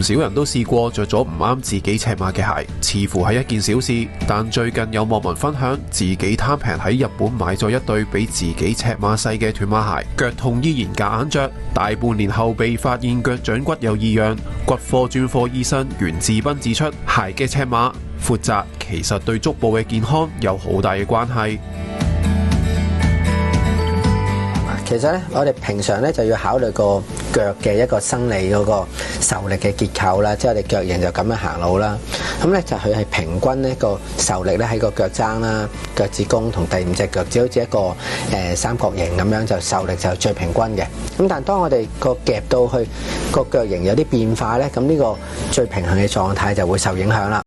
唔少人都試過着咗唔啱自己尺碼嘅鞋，似乎係一件小事。但最近有網民分享，自己貪平喺日本買咗一對比自己尺碼細嘅斷碼鞋，腳痛依然夾硬着，大半年後被發現腳掌骨有異樣。骨科專科醫生袁志斌指出，鞋嘅尺碼闊窄其實對足部嘅健康有好大嘅關係。其實咧，我哋平常咧就要考慮個腳嘅一個生理嗰個受力嘅結構啦，即係我哋腳型就咁樣行路啦。咁咧就佢係平均呢個受力咧喺個腳踭啦、腳趾公同第五隻腳趾好似一個三角形咁樣，就受力就最平均嘅。咁但係當我哋個夾到去個腳型有啲變化咧，咁呢個最平衡嘅狀態就會受影響啦。